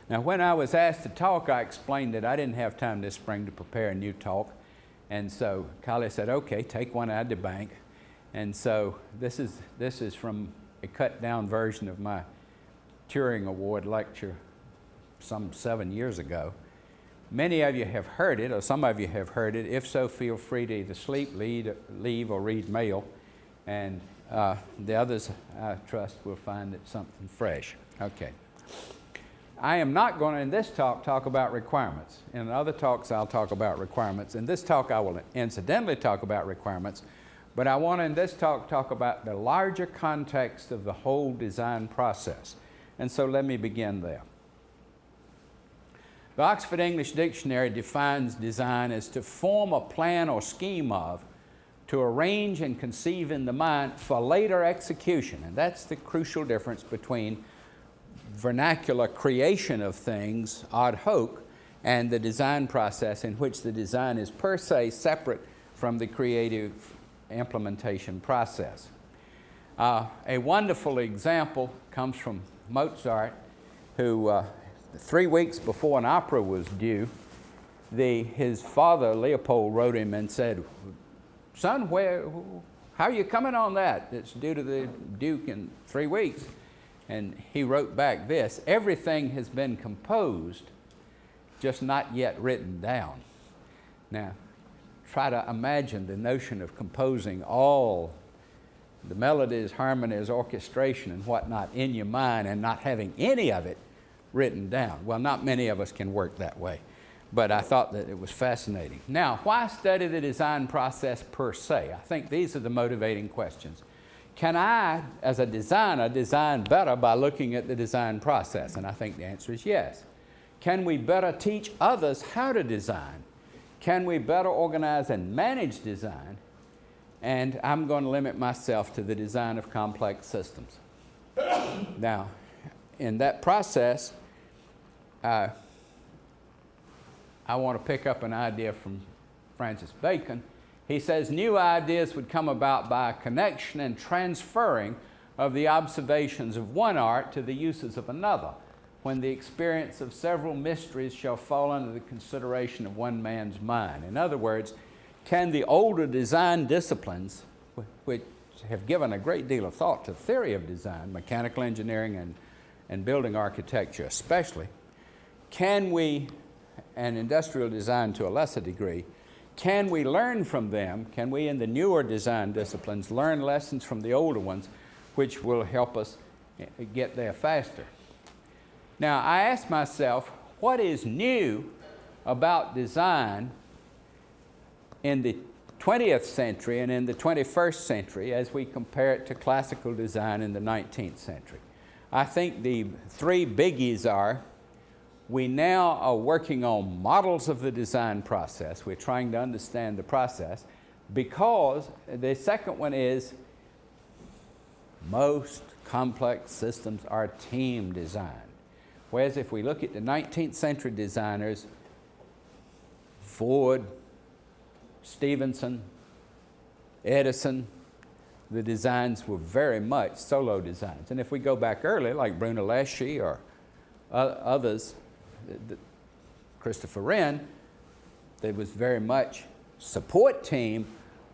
Now, when I was asked to talk, I explained that I didn't have time this spring to prepare a new talk. And so Kylie said, okay, take one out of the bank. And so this is from a cut down version of my Turing Award lecture some 7 years ago. Many of you have heard it, or some of you have heard it. If so, feel free to either sleep, leave, or read mail. And the others, I trust, will find it something fresh. Okay. I am not going to, in this talk about requirements. In other talks, I'll talk about requirements. In this talk, I will incidentally talk about requirements. But I want to, in this talk about the larger context of the whole design process. And so let me begin there. The Oxford English Dictionary defines design as to form a plan or scheme of, to arrange and conceive in the mind for later execution. And that's the crucial difference between vernacular creation of things ad hoc and the design process, in which the design is per se separate from the creative implementation process. A wonderful example comes from Mozart, who 3 weeks before an opera was due, his father, Leopold, wrote him and said, son, how are you coming on that? It's due to the Duke in 3 weeks. And he wrote back this: everything has been composed, just not yet written down. Now, try to imagine the notion of composing all the melodies, harmonies, orchestration, and whatnot in your mind and not having any of it written down. Well, not many of us can work that way, but I thought that it was fascinating. Now, why study the design process per se? I think these are the motivating questions. Can I, as a designer, design better by looking at the design process? And I think the answer is yes. Can we better teach others how to design? Can we better organize and manage design? And I'm going to limit myself to the design of complex systems. Now, in that process, I want to pick up an idea from Francis Bacon. He says new ideas would come about by a connection and transferring of the observations of one art to the uses of another, when the experience of several mysteries shall fall under the consideration of one man's mind. In other words, can the older design disciplines, which have given a great deal of thought to theory of design, mechanical engineering and building architecture especially, can we, and industrial design to a lesser degree, can we learn from them? Can we, in the newer design disciplines, learn lessons from the older ones, which will help us get there faster? Now, I ask myself, what is new about design in the 20th century and in the 21st century as we compare it to classical design in the 19th century? I think the three biggies are: we now are working on models of the design process. We're trying to understand the process, because the second one is most complex systems are team designed. Whereas if we look at the 19th century designers, Ford, Stevenson, Edison, the designs were very much solo designs. And if we go back early, like Brunelleschi or others, Christopher Wren, there was very much support team,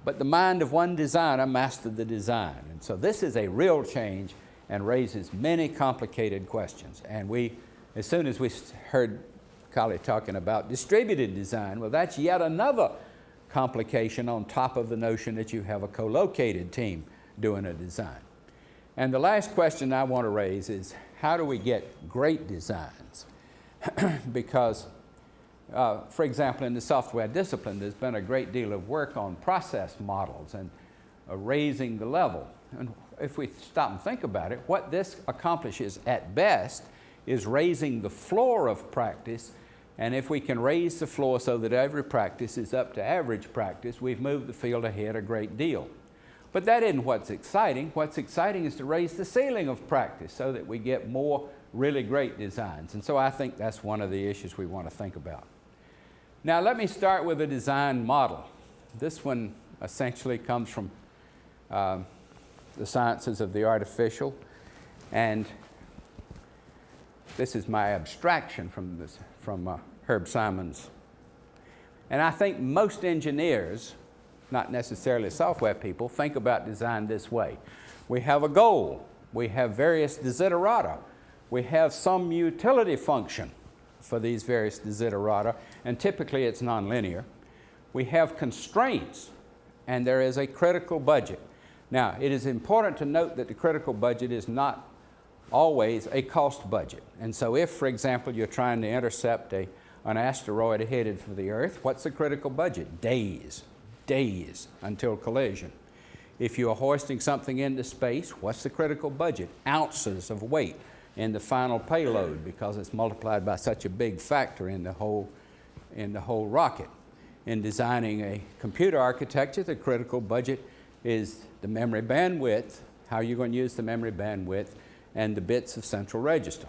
but the mind of one designer mastered the design. And so this is a real change and raises many complicated questions. And we, as soon as we heard Kali talking about distributed design, well, that's yet another complication on top of the notion that you have a co-located team doing a design. And the last question I want to raise is, how do we get great designs? Because, for example, in the software discipline, there's been a great deal of work on process models and raising the level. And if we stop and think about it, what this accomplishes at best is raising the floor of practice. And if we can raise the floor so that every practice is up to average practice, we've moved the field ahead a great deal. But that isn't what's exciting. What's exciting is to raise the ceiling of practice so that we get more really great designs. And so I think that's one of the issues we want to think about. Now let me start with a design model. This one essentially comes from the sciences of the artificial. And This is my abstraction from Herb Simon's. And I think most engineers, not necessarily software people, think about design this way. We have a goal. We have various desiderata. We have some utility function for these various desiderata, and typically it's nonlinear. We have constraints, and there is a critical budget. Now, it is important to note that the critical budget is not always a cost budget. And so if, for example, you're trying to intercept an asteroid headed for the Earth, what's the critical budget? Days until collision. If you're hoisting something into space, what's the critical budget? Ounces of weight in the final payload, because it's multiplied by such a big factor in the whole rocket. In designing a computer architecture, the critical budget is the memory bandwidth, how you're going to use the memory bandwidth, and the bits of central register.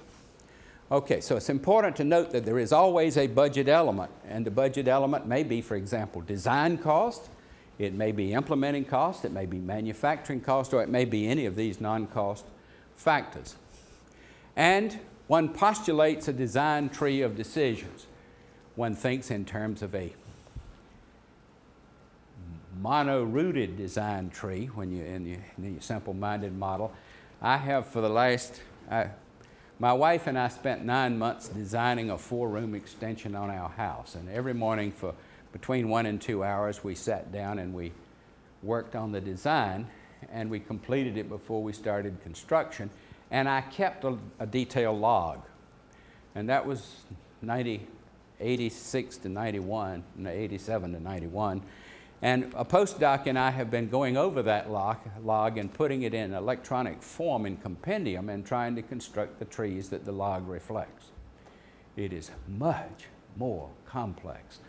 Okay, so it's important to note that there is always a budget element, and the budget element may be, for example, design cost, it may be implementing cost, it may be manufacturing cost, or it may be any of these non-cost factors. And one postulates a design tree of decisions. One thinks in terms of a mono-rooted design tree when you're in your simple-minded model. I have for the last, my wife and I spent 9 months designing a 4-room extension on our house. And every morning for between 1 and 2 hours, we sat down and we worked on the design, and we completed it before we started construction. And I kept a detailed log. And that was 86 to 91, 87 to 91. And a postdoc and I have been going over that log and putting it in electronic form in compendium and trying to construct the trees that the log reflects. It is much more complex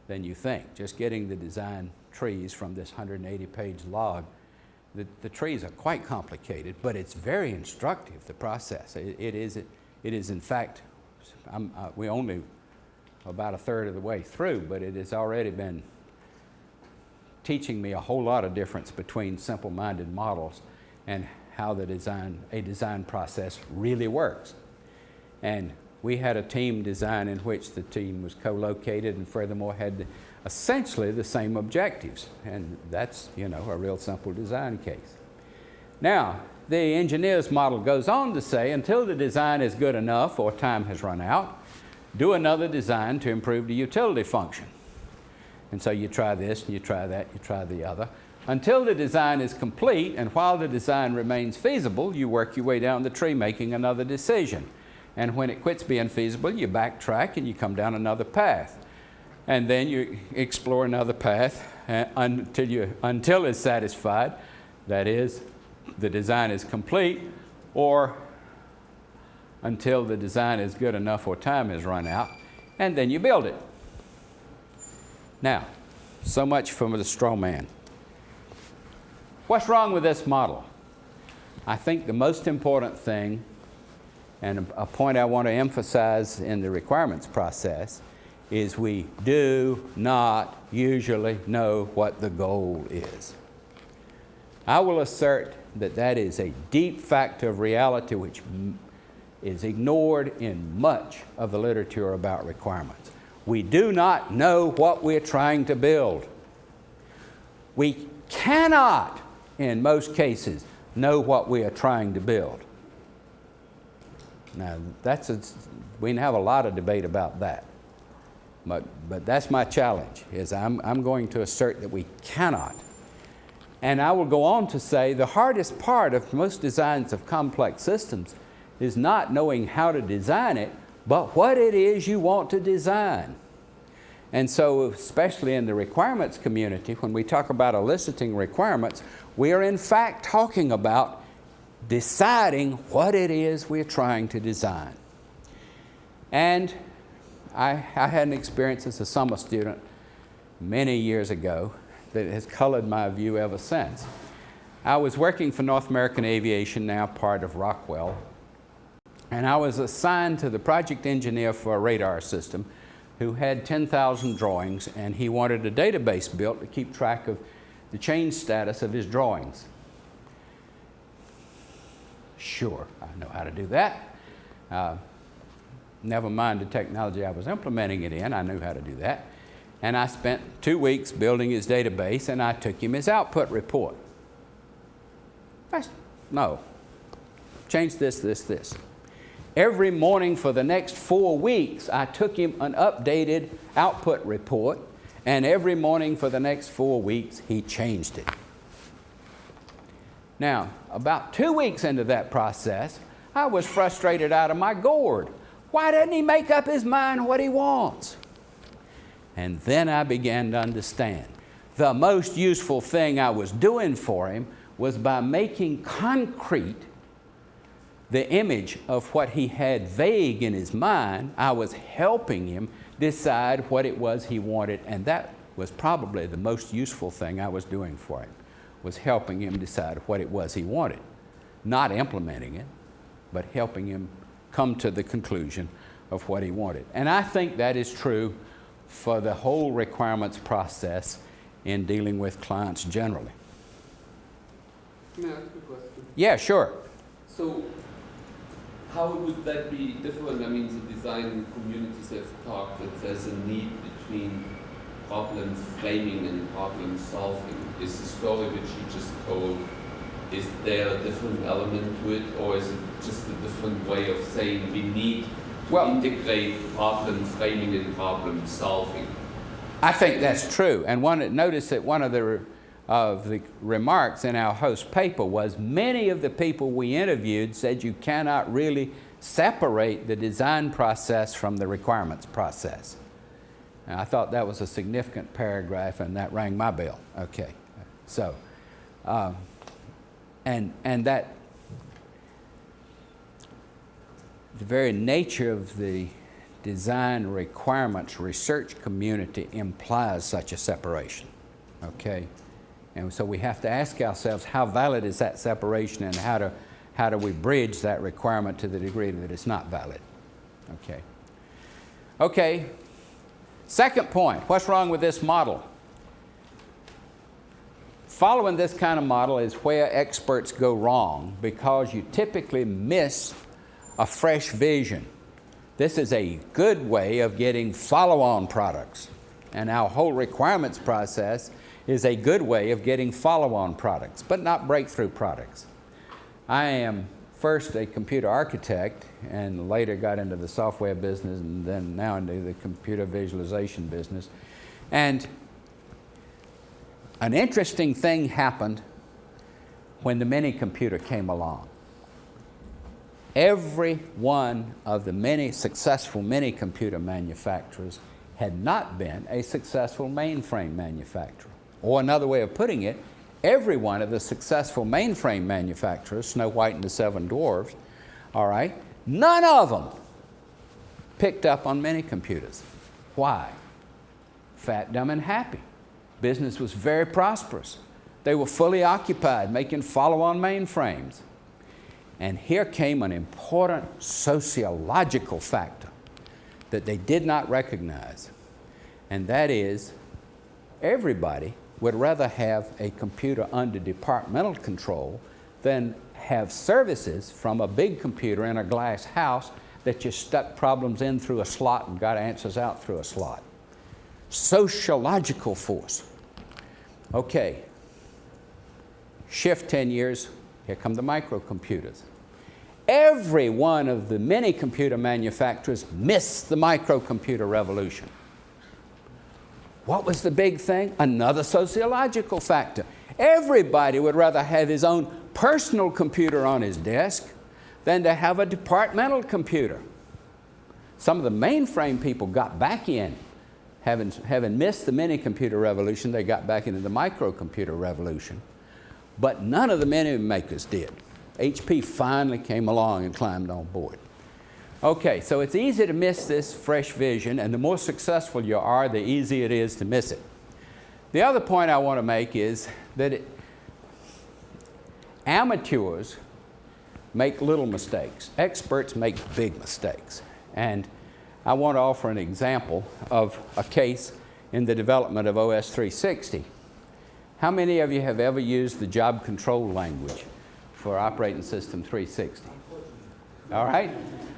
than you think. Just getting the design trees from this 180-page log, the trees are quite complicated, but it's very instructive, the process. It is in fact, we're only about a third of the way through, but it has already been teaching me a whole lot of difference between simple-minded models and how a design process really works. And we had a team design in which the team was co-located and furthermore had essentially the same objectives. And that's, a real simple design case. Now, the engineer's model goes on to say, until the design is good enough or time has run out, do another design to improve the utility function. And so you try this, and you try that, you try the other, until the design is complete, and while the design remains feasible, you work your way down the tree making another decision. And when it quits being feasible, you backtrack and you come down another path. And then you explore another path until it's satisfied, that is, the design is complete, or until the design is good enough or time has run out, and then you build it. Now, so much for the straw man. What's wrong with this model? I think the most important thing, and a point I want to emphasize in the requirements process, is we do not usually know what the goal is. I will assert that that is a deep factor of reality which is ignored in much of the literature about requirements. We do not know what we're trying to build. We cannot, in most cases, know what we are trying to build. Now, we can have a lot of debate about that. But that's my challenge, is I'm going to assert that we cannot. And I will go on to say the hardest part of most designs of complex systems is not knowing how to design it, but what it is you want to design. And so, especially in the requirements community, when we talk about eliciting requirements, we are in fact talking about deciding what it is we're trying to design. And I had an experience as a summer student many years ago that has colored my view ever since. I was working for North American Aviation, now part of Rockwell, and I was assigned to the project engineer for a radar system who had 10,000 drawings, and he wanted a database built to keep track of the change status of his drawings. Sure, I know how to do that. never mind the technology I was implementing it in. I knew how to do that. And I spent 2 weeks building his database, and I took him his output report. No. Change this. Every morning for the next 4 weeks, I took him an updated output report, and every morning for the next 4 weeks, he changed it. Now, about 2 weeks into that process, I was frustrated out of my gourd. Why doesn't he make up his mind what he wants? And then I began to understand. The most useful thing I was doing for him was by making concrete the image of what he had vague in his mind. I was helping him decide what it was he wanted, and that was probably the most useful thing I was doing for him, was helping him decide what it was he wanted. Not implementing it, but helping him come to the conclusion of what he wanted. And I think that is true for the whole requirements process in dealing with clients generally. May I ask a question? Yeah, sure. So, how would that be different? I mean, the design communities have talked that there's a need between problem framing and problem solving. Is the story which you just told, is there a different element to it, or is it just a different way of saying we need to integrate problem framing and problem solving? I think that's true. And notice that one of the remarks in our host paper was many of the people we interviewed said you cannot really separate the design process from the requirements process. And I thought that was a significant paragraph, and that rang my bell. Okay, so, and that the very nature of the design requirements research community implies such a separation, okay? And so we have to ask ourselves, how valid is that separation, and how do we bridge that requirement to the degree that it's not valid? Okay. Okay. Second point, what's wrong with this model? Following this kind of model is where experts go wrong, because you typically miss a fresh vision. This is a good way of getting follow-on products, and our whole requirements process is a good way of getting follow-on products, but not breakthrough products. I am first a computer architect and later got into the software business, and then now into the computer visualization business. And an interesting thing happened when the mini computer came along. Every one of the many successful mini computer manufacturers had not been a successful mainframe manufacturer. Or another way of putting it, every one of the successful mainframe manufacturers, Snow White and the Seven Dwarfs, all right, none of them picked up on mini computers. Why? Fat, dumb, and happy. Business was very prosperous. They were fully occupied making follow-on mainframes. And here came an important sociological factor that they did not recognize, and that is everybody would rather have a computer under departmental control than have services from a big computer in a glass house that you stuck problems in through a slot and got answers out through a slot. Sociological force. Okay, shift 10 years, here come the microcomputers. Every one of the mini computer manufacturers missed the microcomputer revolution. What was the big thing? Another sociological factor. Everybody would rather have his own personal computer on his desk than to have a departmental computer. Some of the mainframe people got back in. Having missed the mini computer revolution, they got back into the microcomputer revolution. But none of the mini makers did. HP finally came along and climbed on board. Okay, so it's easy to miss this fresh vision, and the more successful you are, the easier it is to miss it. The other point I want to make is that amateurs make little mistakes. Experts make big mistakes. And I want to offer an example of a case in the development of OS 360. How many of you have ever used the job control language for operating system 360? All right?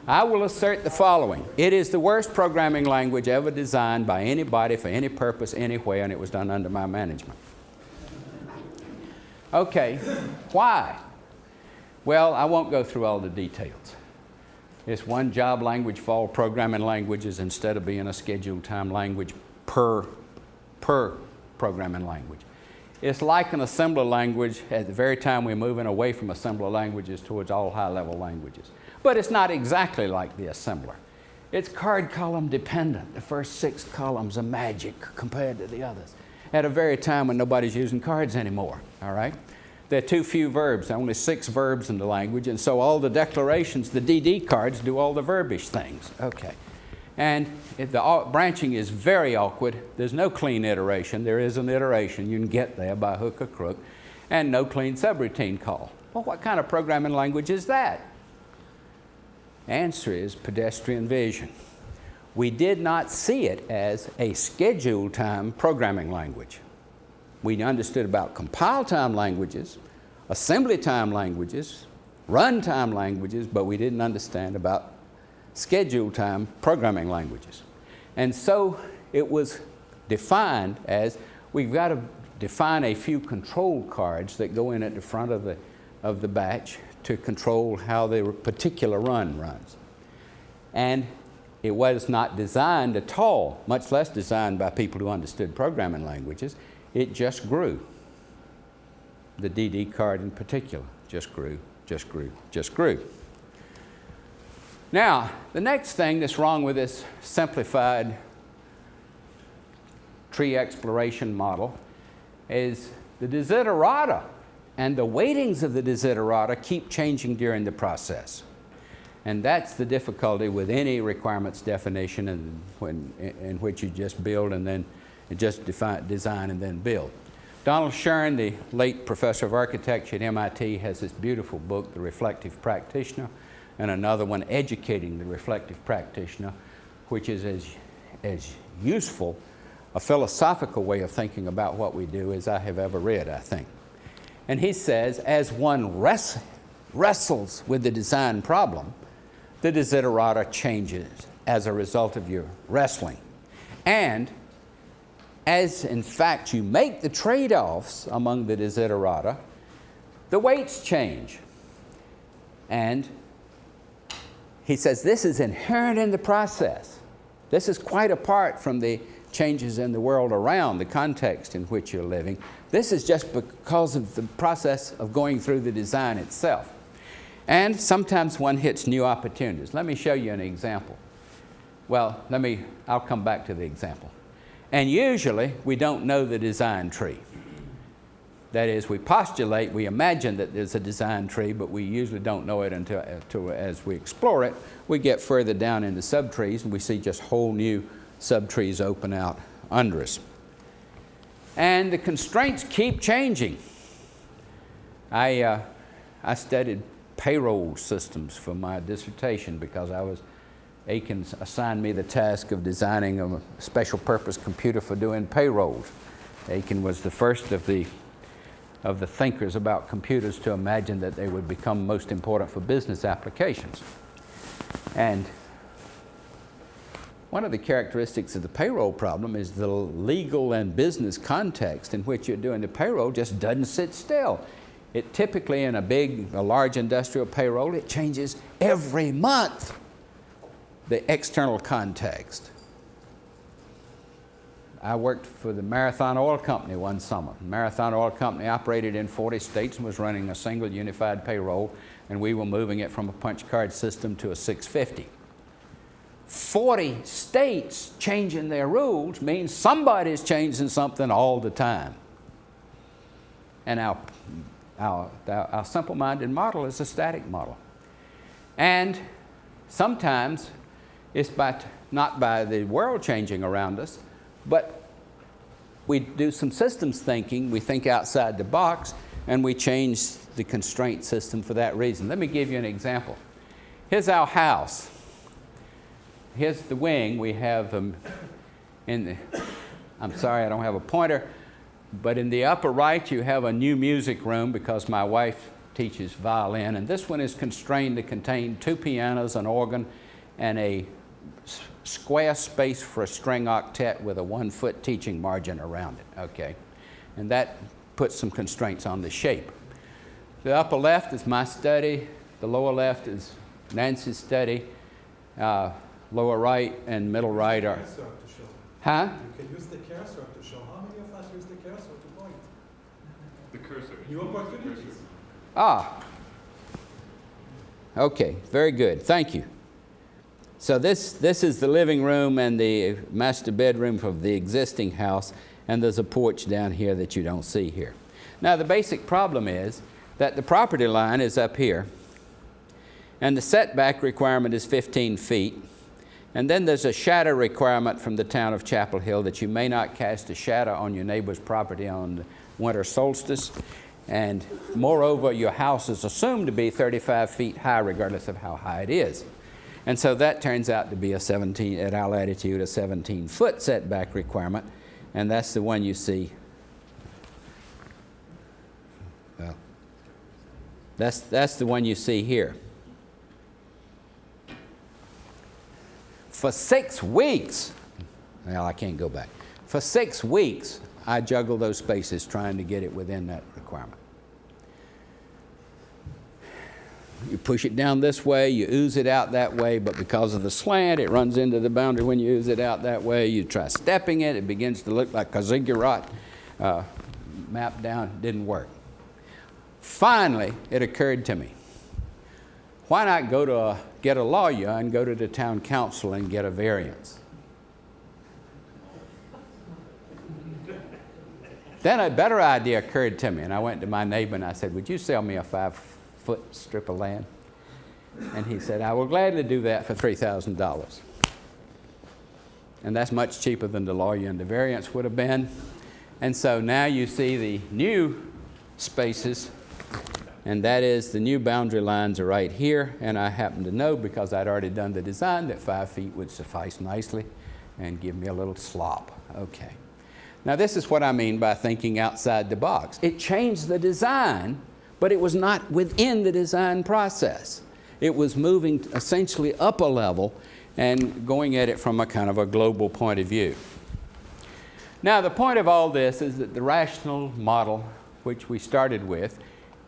I will assert the following. It is the worst programming language ever designed by anybody for any purpose, anywhere, and it was done under my management. Okay, why? Well, I won't go through all the details. It's one job language for all programming languages instead of being a scheduled time language per programming language. It's like an assembler language at the very time we're moving away from assembler languages towards all high-level languages. But it's not exactly like the assembler. It's card column dependent. The first 6 columns are magic compared to the others at a very time when nobody's using cards anymore, all right? There are too few verbs, only 6 verbs in the language, and so all the declarations, the DD cards, do all the verbish things. Okay. And if the branching is very awkward, there's no clean iteration. There is an iteration. You can get there by hook or crook, and no clean subroutine call. Well, what kind of programming language is that? Answer is pedestrian vision. We did not see it as a schedule time programming language. We understood about compile time languages, assembly time languages, runtime languages, but we didn't understand about schedule time programming languages. And so it was defined as we've got to define a few control cards that go in at the front of the batch to control how the particular run runs. And it was not designed at all, much less designed by people who understood programming languages. It just grew. The DD card in particular just grew, just grew, just grew. Now, the next thing that's wrong with this simplified tree exploration model is the desiderata and the weightings of the desiderata keep changing during the process. And that's the difficulty with any requirements definition in which you just build and then just design and then build. Donald Shern, the late professor of architecture at MIT, has this beautiful book, The Reflective Practitioner, and another one, Educating the Reflective Practitioner, which is as useful a philosophical way of thinking about what we do as I have ever read, I think. And he says, as one wrestles with the design problem, the desiderata changes as a result of your wrestling. And as in fact you make the trade-offs among the desiderata, the weights change. And he says this is inherent in the process. This is quite apart from the changes in the world around, the context in which you're living. This is just because of the process of going through the design itself. And sometimes one hits new opportunities. Let me show you an example. Well, I'll come back to the example. And usually we don't know the design tree. That is, we postulate, we imagine that there's a design tree, but we usually don't know it until as we explore it, we get further down into subtrees and we see just whole new subtrees open out under us. And the constraints keep changing. I studied payroll systems for my dissertation because Aiken assigned me the task of designing a special purpose computer for doing payrolls. Aiken was the first of the thinkers about computers to imagine that they would become most important for business applications. And one of the characteristics of the payroll problem is the legal and business context in which you're doing the payroll just doesn't sit still. It typically, in a large industrial payroll, it changes every month, the external context. I worked for the Marathon Oil Company one summer. The Marathon Oil Company operated in 40 states and was running a single unified payroll, and we were moving it from a punch card system to a 650. 40 states changing their rules means somebody's changing something all the time. And our simple-minded model is a static model. And sometimes it's not by the world changing around us, but we do some systems thinking, we think outside the box, and we change the constraint system for that reason. Let me give you an example. Here's our house. Here's the wing. We have I'm sorry, I don't have a pointer, but in the upper right you have a new music room because my wife teaches violin, and this one is constrained to contain 2 pianos, an organ, and a square space for a string octet with a 1-foot teaching margin around it, okay? And that puts some constraints on the shape. The upper left is my study, the lower left is Nancy's study, lower right and middle right are... Huh? You can use the cursor to show. How many of us use the cursor to point? The cursor. New opportunities. Ah. Okay, very good. Thank you. So this is the living room and the master bedroom of the existing house, and there's a porch down here that you don't see here. Now the basic problem is that the property line is up here, and the setback requirement is 15 feet. And then there's a shadow requirement from the town of Chapel Hill that you may not cast a shadow on your neighbor's property on the winter solstice. And moreover, your house is assumed to be 35 feet high regardless of how high it is. And so that turns out to be at our latitude, a 17-foot setback requirement. And that's the one you see. Well, that's the one you see here. For 6 weeks, well, I can't go back. For 6 weeks, I juggled those spaces trying to get it within that requirement. You push it down this way, you ooze it out that way, but because of the slant, it runs into the boundary when you ooze it out that way. You try stepping it, it begins to look like a ziggurat. Map down, didn't work. Finally, it occurred to me, why not get a lawyer and go to the town council and get a variance? Then a better idea occurred to me, and I went to my neighbor and I said, would you sell me a 5-foot strip of land? And he said, I will gladly do that for $3,000. And that's much cheaper than the lawyer and the variance would have been. And so now you see the new spaces, and that is the new boundary lines are right here, and I happen to know because I'd already done the design that 5 feet would suffice nicely and give me a little slop. Okay. Now this is what I mean by thinking outside the box. It changed the design, but it was not within the design process. It was moving essentially up a level and going at it from a kind of a global point of view. Now the point of all this is that the rational model, which we started with,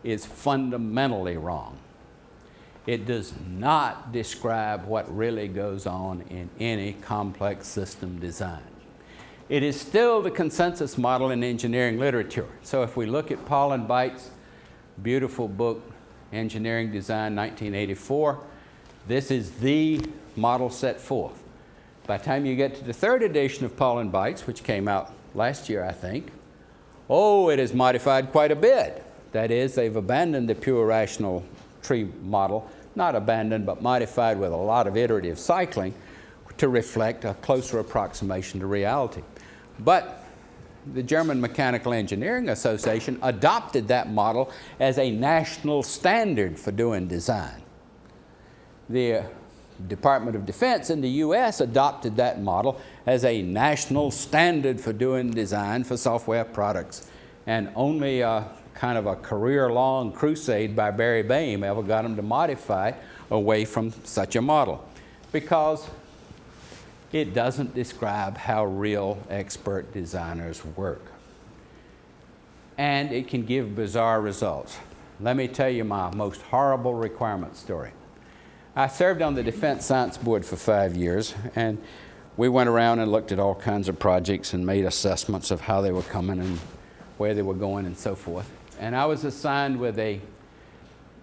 is fundamentally wrong. It does not describe what really goes on in any complex system design. It is still the consensus model in engineering literature. So if we look at Paul and Beit's beautiful book, Engineering Design 1984, this is the model set forth. By the time you get to the third edition of Paul and Beit's, which came out last year, I think, it is modified quite a bit. That is, they've abandoned the pure rational tree model, not abandoned, but modified with a lot of iterative cycling to reflect a closer approximation to reality. But the German Mechanical Engineering Association adopted that model as a national standard for doing design. The Department of Defense in the US adopted that model as a national standard for doing design for software products, and only kind of a career-long crusade by Barry Boehm ever got him to modify away from such a model, because it doesn't describe how real expert designers work. And it can give bizarre results. Let me tell you my most horrible requirement story. I served on the Defense Science Board for 5 years, and we went around and looked at all kinds of projects and made assessments of how they were coming and where they were going and so forth. And I was assigned with a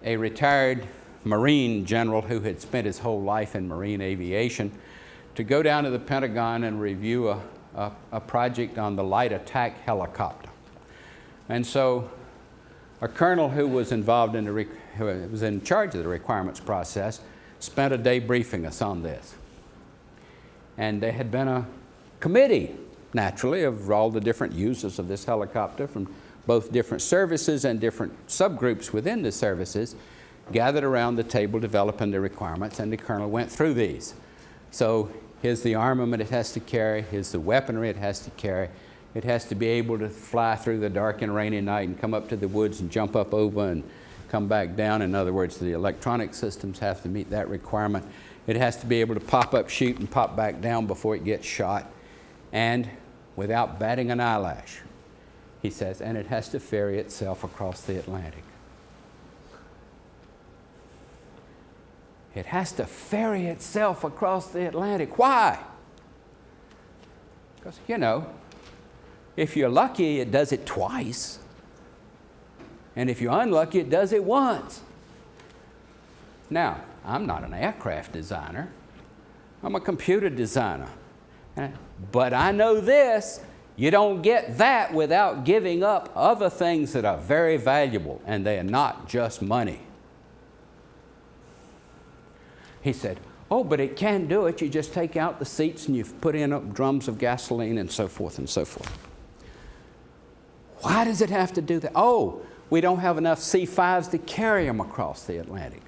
retired Marine general who had spent his whole life in Marine aviation to go down to the Pentagon and review a project on the light attack helicopter. And so a colonel who was involved in who was in charge of the requirements process spent a day briefing us on this. And there had been a committee, naturally, of all the different users of this helicopter from both different services and different subgroups within the services gathered around the table developing the requirements, and the colonel went through these. So here's the armament it has to carry, here's the weaponry it has to carry. It has to be able to fly through the dark and rainy night and come up to the woods and jump up over and come back down. In other words, the electronic systems have to meet that requirement. It has to be able to pop up, shoot, and pop back down before it gets shot, and without batting an eyelash, he says, and it has to ferry itself across the Atlantic. It has to ferry itself across the Atlantic. Why? Because, you know, if you're lucky, it does it twice. And if you're unlucky, it does it once. Now, I'm not an aircraft designer. I'm a computer designer. But I know this, you don't get that without giving up other things that are very valuable, and they are not just money. He said, oh, but it can do it. You just take out the seats and you put in drums of gasoline and so forth and so forth. Why does it have to do that? Oh, we don't have enough C-5s to carry them across the Atlantic.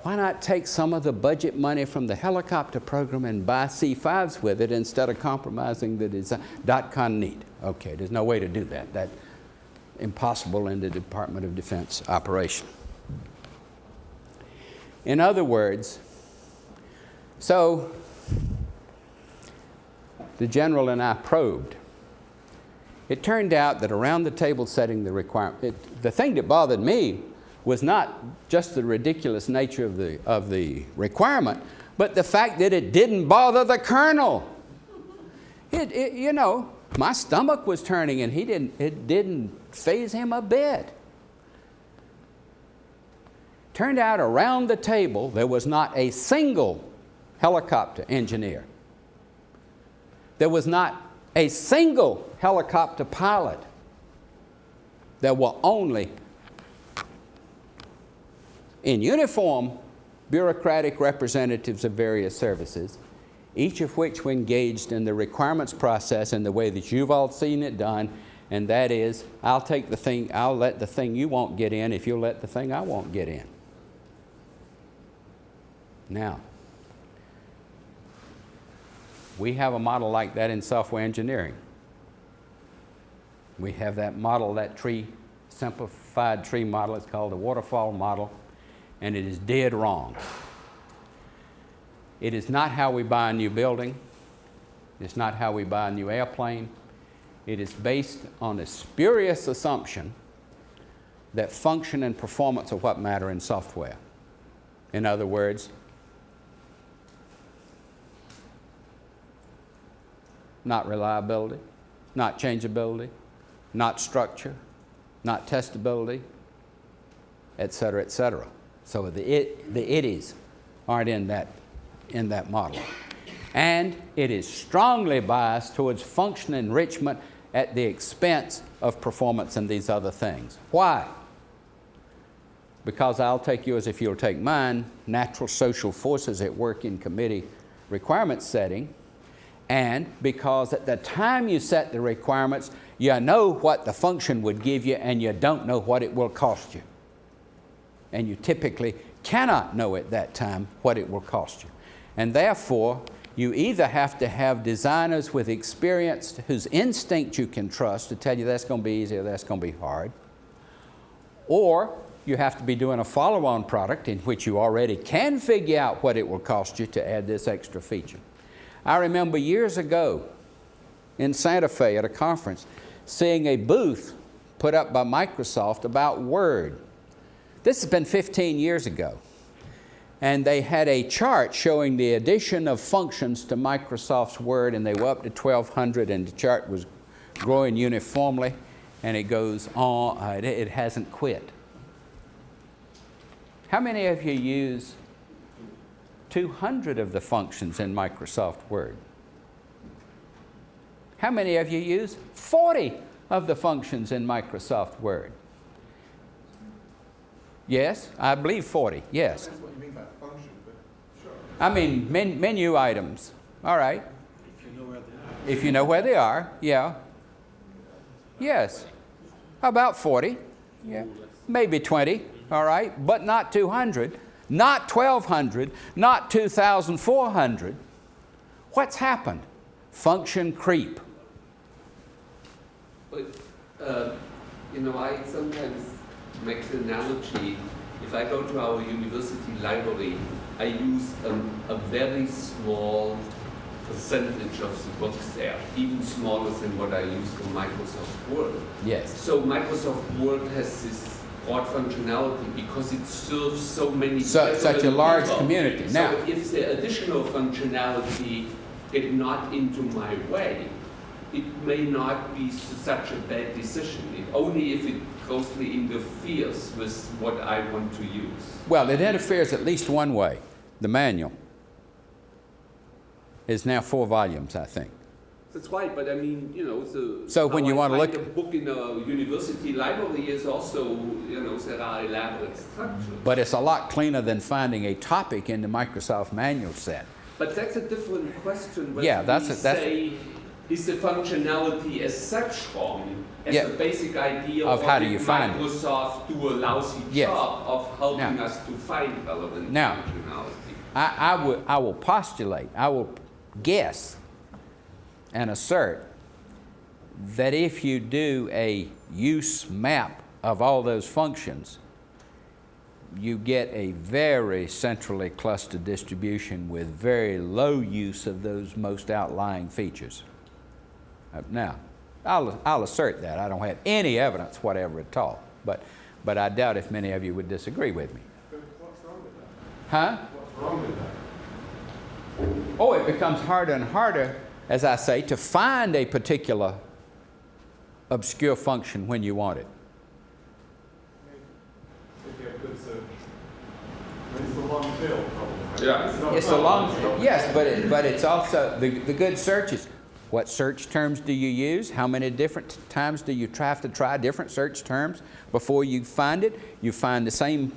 Why not take some of the budget money from the helicopter program and buy C-5s with it instead of compromising the design? .con need. Okay, there's no way to do that. That's impossible in the Department of Defense operation. In other words, so the general and I probed. It turned out that around the table setting the requirement, the thing that bothered me was not just the ridiculous nature of the requirement, but the fact that it didn't bother the colonel. You know, my stomach was turning and it didn't faze him a bit. Turned out around the table there was not a single helicopter engineer. There was not a single helicopter pilot. There were only in uniform bureaucratic representatives of various services, each of which were engaged in the requirements process in the way that you've all seen it done, and that is, I'll let the thing you won't get in if you'll let the thing I won't get in. Now, we have a model like that in software engineering. We have that model, that simplified tree model. It's called the Waterfall model, and it is dead wrong. It is not how we buy a new building. It's not how we buy a new airplane. It is based on a spurious assumption that function and performance are what matter in software. In other words, not reliability, not changeability, not structure, not testability, et cetera, et cetera. So the itties aren't in that model. And it is strongly biased towards function enrichment at the expense of performance and these other things. Why? Because I'll take yours if you'll take mine, natural social forces at work in committee requirement setting, and because at the time you set the requirements, you know what the function would give you and you don't know what it will cost you. And you typically cannot know at that time what it will cost you. And therefore, you either have to have designers with experience whose instinct you can trust to tell you that's going to be easy or that's going to be hard, or you have to be doing a follow-on product in which you already can figure out what it will cost you to add this extra feature. I remember years ago in Santa Fe at a conference seeing a booth put up by Microsoft about Word. This has been 15 years ago. And they had a chart showing the addition of functions to Microsoft's Word, and they were up to 1,200, and the chart was growing uniformly, and it goes on, it hasn't quit. How many of you use 200 of the functions in Microsoft Word? How many of you use 40 of the functions in Microsoft Word? Yes, I believe 40, yes. That's what you mean by function, but sure. I mean menu items, all right. If you know where they are. If you know where they are, yeah. Yes, about 40, yeah. Maybe 20, all right, but not 200, not 1,200, not 2,400. What's happened? Function creep. But, I sometimes make the analogy, if I go to our university library, I use a very small percentage of the books there, even smaller than what I use for Microsoft Word. Yes. So Microsoft Word has this broad functionality because it serves so many Such a large people. community. So Now, if the additional functionality get not into my way, it may not be such a bad decision, only if it closely interferes with what I want to use. well, it interferes at least one way. The manual is now 4 volumes, I think. That's right, but I mean, you know, So when you want to look, a book in a university library is also, you know, there are elaborate structures. but it's a lot cleaner than finding a topic in the Microsoft manual set. But that's a different question. Yeah, that's is the functionality as such wrong as Yeah. the basic idea Of how do you did find it? Microsoft do a lousy Yes. job of helping Now. us to find relevant Now. functionality? I will postulate, I will guess and assert that if you do a use map of all those functions, you get a very centrally clustered distribution with very low use of those most outlying features. Now, I'll assert that. I don't have any evidence whatever at all, but I doubt if many of you would disagree with me. But what's wrong with that? Huh? What's wrong with that? Oh, it becomes harder and harder, as I say, to find a particular obscure function when you want it. If you have good search. It's the long tail problem, right? Yeah. It's a long, yes, but it's also the good searches. What search terms do you use? How many different times do you have to try different search terms before you find it? You find the same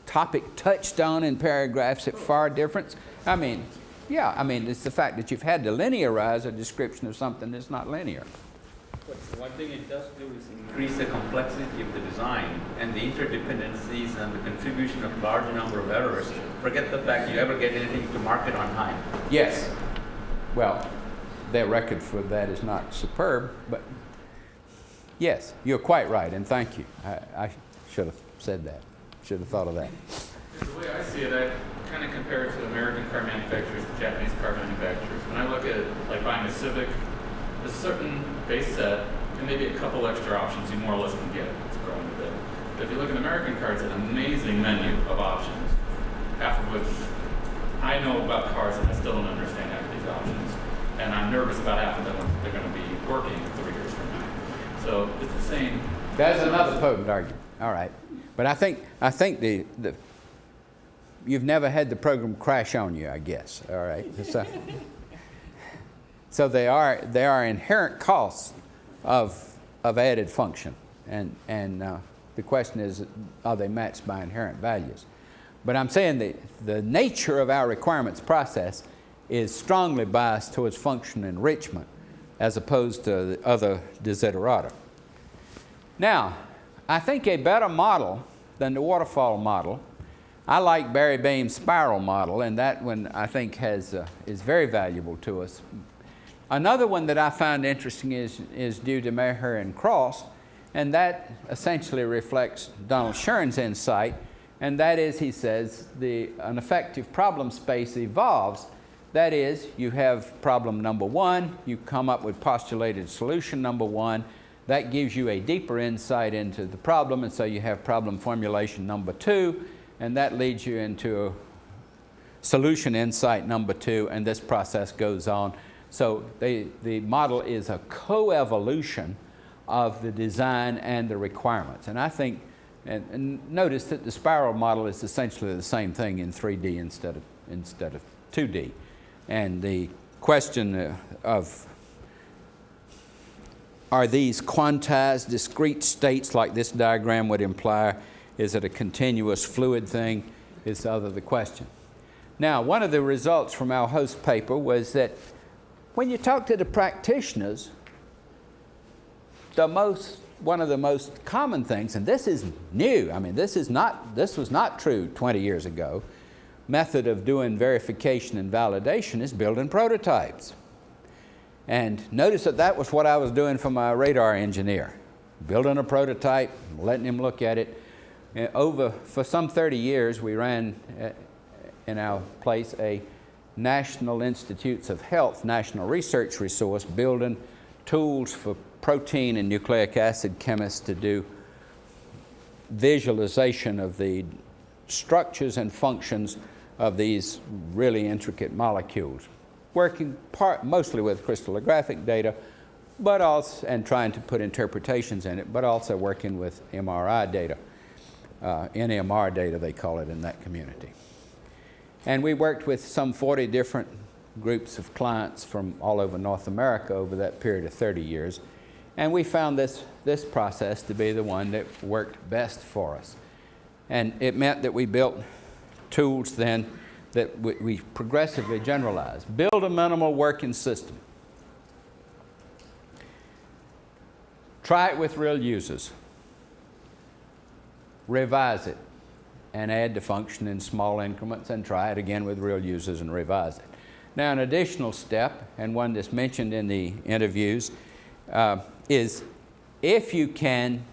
topic touched on in paragraphs at far difference. I mean, yeah, I mean, it's the fact that you've had to linearize a description of something that's not linear. But one thing it does do is increase the complexity of the design and the interdependencies and the contribution of large number of errors. Forget the fact you ever get anything to market on time. Yes. Well, their record for that is not superb, but yes, you're quite right, and thank you. I should have said that. Should have thought of that. The way I see it, I kind of compare it to American car manufacturers to Japanese car manufacturers. When I look at like buying a Civic, a certain base set and maybe a couple extra options you more or less can get. It's growing a bit. But if you look at American cars, it's an amazing menu of options, half of which I know about cars and I still don't understand half of these options. And I'm nervous about half of them they're going to be working 3 years from now. So it's the same. That's another potent argument. All right, but I think the you've never had the program crash on you, I guess. All right, so there are inherent costs of added function, and the question is, are they matched by inherent values? But I'm saying the nature of our requirements process is strongly biased towards function enrichment as opposed to the other desiderata. Now, I think a better model than the waterfall model, I like Barry Bain's spiral model, and that one I think is very valuable to us. Another one that I find interesting is due to Maher and Cross, and that essentially reflects Donald Shuren's insight, and that is, he says, an effective problem space evolves. That is, you have problem number one, you come up with postulated solution number one, that gives you a deeper insight into the problem, and so you have problem formulation number two, and that leads you into solution insight number two, and this process goes on. So the model is a co-evolution of the design and the requirements. And I think, and notice that the spiral model is essentially the same thing in 3D instead of 2D. And the question of, are these quantized discrete states like this diagram would imply? Is it a continuous fluid thing? Is the question. Now, one of the results from our host paper was that when you talk to the practitioners, one of the most common things, and this is new, I mean, this was not true 20 years ago, method of doing verification and validation is building prototypes. And notice that was what I was doing for my radar engineer, building a prototype, letting him look at it. For some 30 years, we ran in our place a National Institutes of Health, national research resource, building tools for protein and nucleic acid chemists to do visualization of the structures and functions of these really intricate molecules, working mostly with crystallographic data, but also, and trying to put interpretations in it, but also working with MRI data, NMR data they call it in that community. And we worked with some 40 different groups of clients from all over North America over that period of 30 years. And we found this process to be the one that worked best for us. And it meant that we built tools then that we progressively generalized. Build a minimal working system. Try it with real users. Revise it and add the function in small increments and try it again with real users and revise it. Now, an additional step, and one that's mentioned in the interviews, is if you can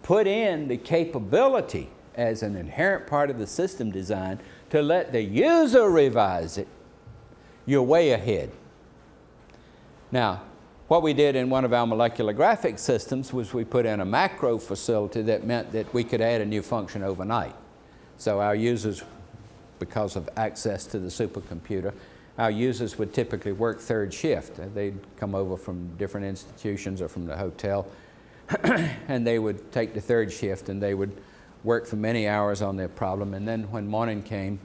put in the capability as an inherent part of the system design to let the user revise it, you're way ahead. Now, what we did in one of our molecular graphics systems was we put in a macro facility that meant that we could add a new function overnight. So our users, because of access to the supercomputer, our users would typically work third shift. They'd come over from different institutions or from the hotel, and they would take the third shift and they would work for many hours on their problem. And then when morning came,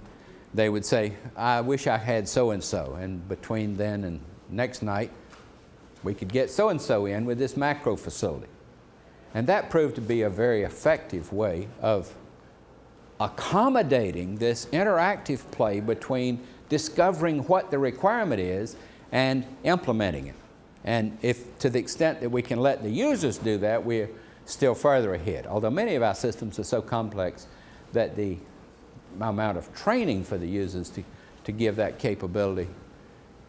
they would say, I wish I had so-and-so. And between then and next night, we could get so-and-so in with this macro facility. And that proved to be a very effective way of accommodating this interactive play between discovering what the requirement is and implementing it. And if to the extent that we can let the users do that, we're still further ahead. Although many of our systems are so complex that the amount of training for the users to give that capability,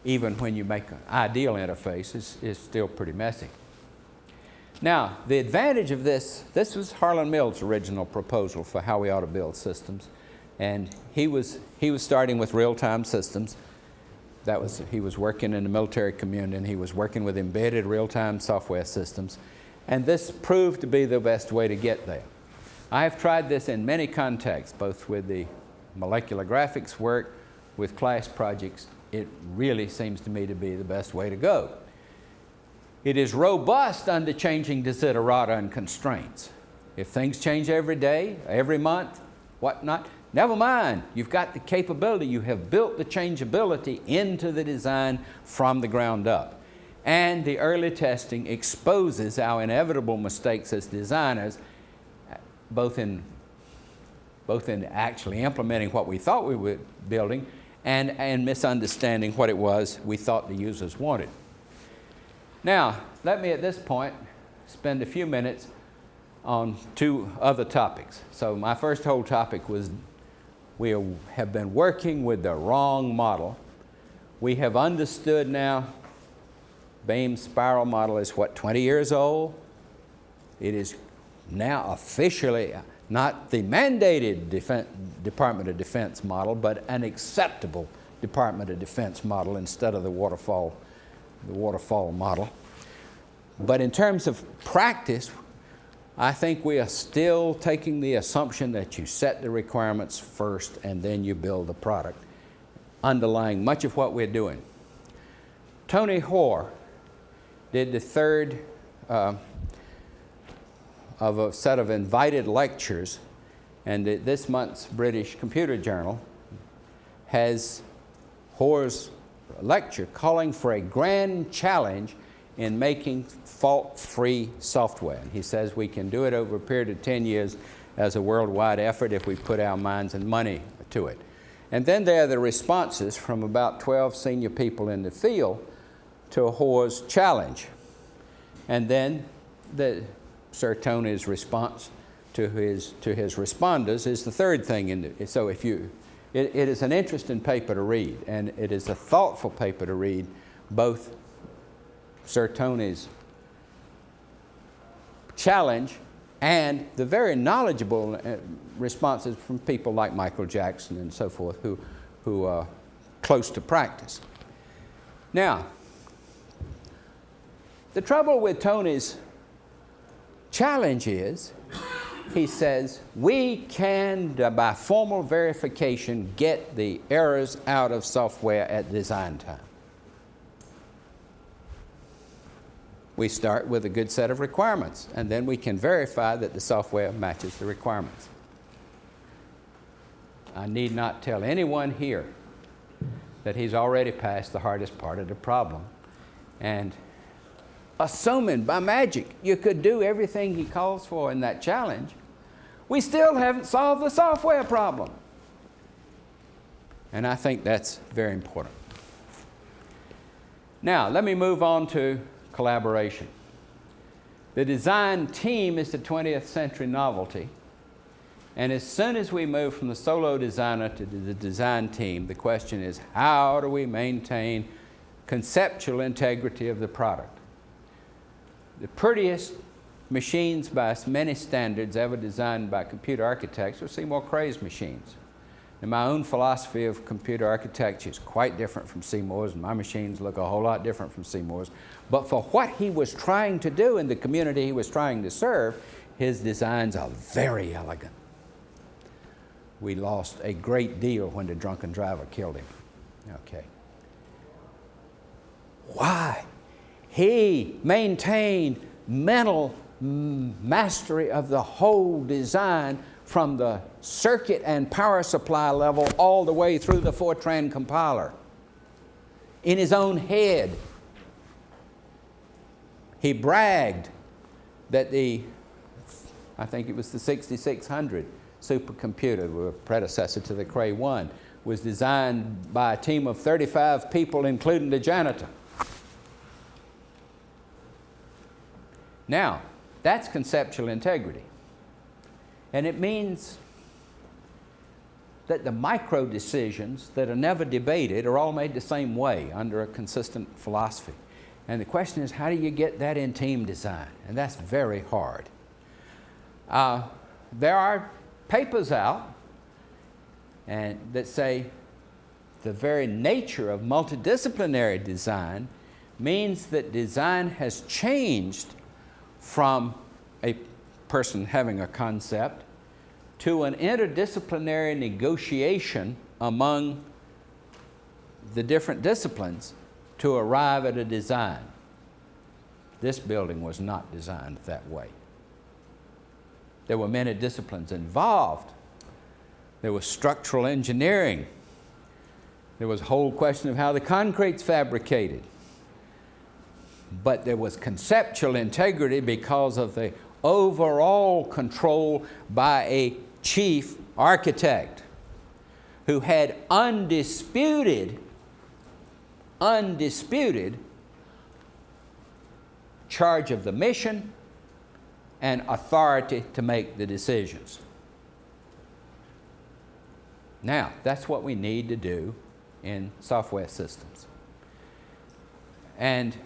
even when you make an ideal interface, is still pretty messy. Now, the advantage of this was Harlan Mills' original proposal for how we ought to build systems. And he was starting with real-time systems. He was working in the military community, and he was working with embedded real-time software systems. And this proved to be the best way to get there. I have tried this in many contexts, both with the molecular graphics work, with class projects. It really seems to me to be the best way to go. It is robust under changing desiderata and constraints. If things change every day, every month, whatnot, never mind. You've got the capability. You have built the changeability into the design from the ground up. And the early testing exposes our inevitable mistakes as designers, both in actually implementing what we thought we were building and misunderstanding what it was we thought the users wanted. Now, let me at this point spend a few minutes on two other topics. So my first whole topic was we have been working with the wrong model. We have understood now Bain's spiral model is, 20 years old? It is now officially not the mandated Department of Defense model, but an acceptable Department of Defense model instead of the waterfall model. But in terms of practice, I think we are still taking the assumption that you set the requirements first and then you build the product, underlying much of what we're doing. Tony Hoare did the third of a set of invited lectures, and this month's British Computer Journal has Hoare's lecture calling for a grand challenge in making fault-free software. And he says we can do it over a period of 10 years as a worldwide effort if we put our minds and money to it. And then there are the responses from about 12 senior people in the field to Hoare's challenge. And then Sir Tony's response to his responders is the third thing. So it is an interesting paper to read, and it is a thoughtful paper to read, both Sir Tony's challenge and the very knowledgeable responses from people like Michael Jackson and so forth who are close to practice. Now, the trouble with Tony's challenge is, he says, we can, by formal verification, get the errors out of software at design time. We start with a good set of requirements, and then we can verify that the software matches the requirements. I need not tell anyone here that he's already passed the hardest part of the problem. And assuming by magic you could do everything he calls for in that challenge, we still haven't solved the software problem. And I think that's very important. Now, let me move on to collaboration. The design team is the 20th century novelty. And as soon as we move from the solo designer to the design team, the question is, how do we maintain conceptual integrity of the product? The prettiest machines by many standards ever designed by computer architects are Seymour Cray's machines. And my own philosophy of computer architecture is quite different from Seymour's, and my machines look a whole lot different from Seymour's. But for what he was trying to do in the community he was trying to serve, his designs are very elegant. We lost a great deal when the drunken driver killed him. Okay. Why? He maintained mental mastery of the whole design from the circuit and power supply level all the way through the Fortran compiler. In his own head, he bragged that I think it was the 6600 supercomputer, a predecessor to the Cray 1, was designed by a team of 35 people, including the janitor. Now, that's conceptual integrity. And it means that the micro decisions that are never debated are all made the same way under a consistent philosophy. And the question is, how do you get that in team design? And that's very hard. There are papers out that say the very nature of multidisciplinary design means that design has changed from a person having a concept to an interdisciplinary negotiation among the different disciplines to arrive at a design. This building was not designed that way. There were many disciplines involved. There was structural engineering. There was a whole question of how the concrete's fabricated. But there was conceptual integrity because of the overall control by a chief architect who had undisputed charge of the mission and authority to make the decisions. Now, that's what we need to do in software systems. And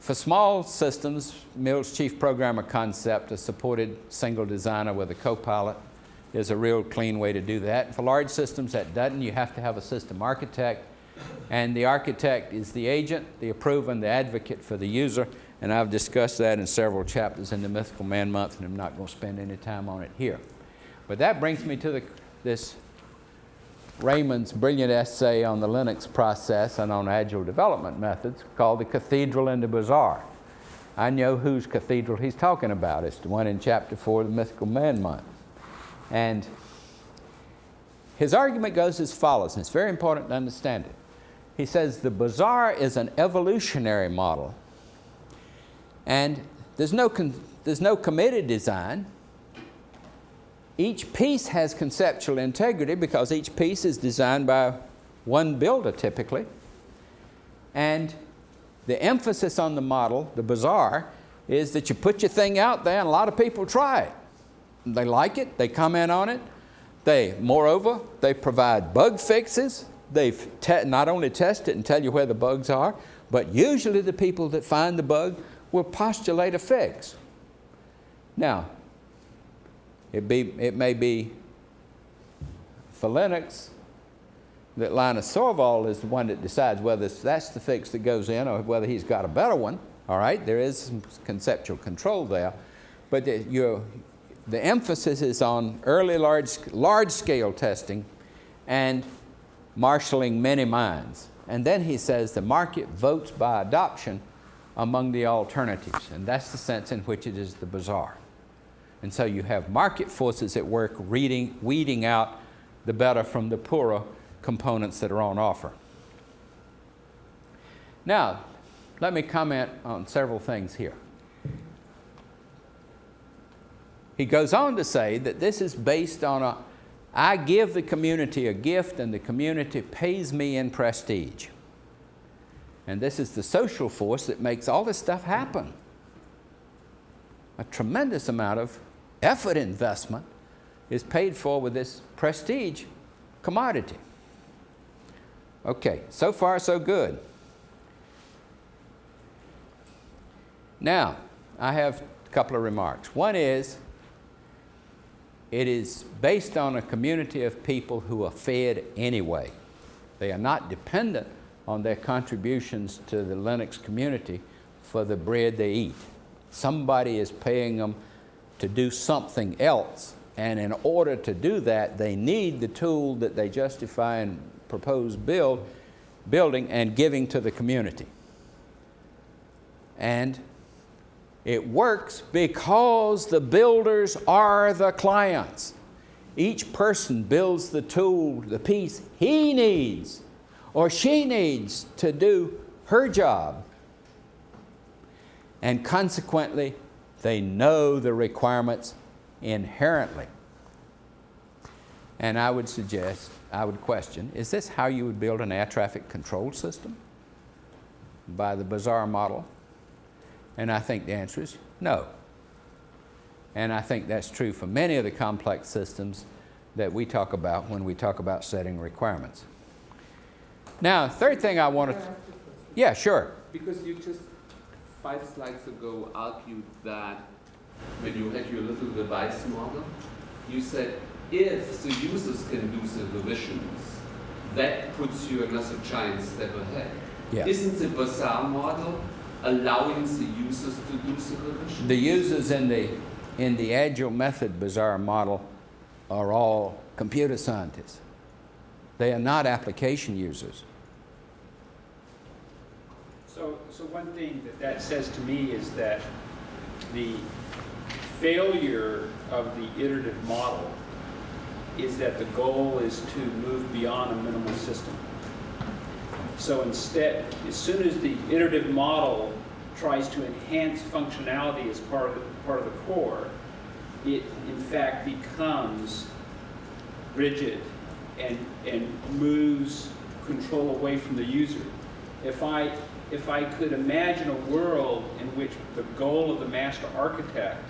for small systems, Mill's chief programmer concept, a supported single designer with a co-pilot, is a real clean way to do that. And for large systems, that doesn't. You have to have a system architect, and the architect is the agent, the approver, and the advocate for the user. And I've discussed that in several chapters in the Mythical Man Month, and I'm not going to spend any time on it here. But that brings me to this Raymond's brilliant essay on the Linux process and on agile development methods called The Cathedral and the Bazaar. I know whose cathedral he's talking about. It's the one in chapter 4 of the Mythical Man Month. And his argument goes as follows, and it's very important to understand it. He says the Bazaar is an evolutionary model, and there's no committed design. Each piece has conceptual integrity because each piece is designed by one builder typically. And the emphasis on the model, the Bazaar, is that you put your thing out there and a lot of people try it. They like it, they comment on it. Moreover, they provide bug fixes. They not only test it and tell you where the bugs are, but usually the people that find the bug will postulate a fix. Now, it may be for Linux that Linus Torvald is the one that decides whether that's the fix that goes in or whether he's got a better one. All right, there is some conceptual control there, but the emphasis is on early large-scale testing and marshaling many minds. And then he says the market votes by adoption among the alternatives, and that's the sense in which it is the Bazaar. And so you have market forces at work weeding out the better from the poorer components that are on offer. Now, let me comment on several things here. He goes on to say that this is based on I give the community a gift and the community pays me in prestige. And this is the social force that makes all this stuff happen. A tremendous amount of effort investment is paid for with this prestige commodity. Okay, so far so good. Now, I have a couple of remarks. One is, it is based on a community of people who are fed anyway. They are not dependent on their contributions to the Linux community for the bread they eat. Somebody is paying them to do something else, and in order to do that, they need the tool that they justify and propose building and giving to the community. And it works because the builders are the clients. Each person builds the tool, the piece he needs or she needs to do her job. And consequently, they know the requirements inherently. And I would question, is this how you would build an air traffic control system? By the Bazaar model? And I think the answer is no. And I think that's true for many of the complex systems that we talk about when we talk about setting requirements. Now, third thing I want to... Yeah, sure. Because you just 5 slides ago argued that when you had your little device model, you said if the users can do the revisions, that puts you another giant step ahead. Yeah. Isn't the Bazaar model allowing the users to do the revisions? The users in the Agile method Bazaar model are all computer scientists. They are not application users. So one thing that says to me is that the failure of the iterative model is that the goal is to move beyond a minimal system. So instead, as soon as the iterative model tries to enhance functionality as part of the core, it in fact becomes rigid and moves control away from the user. If I could imagine a world in which the goal of the master architect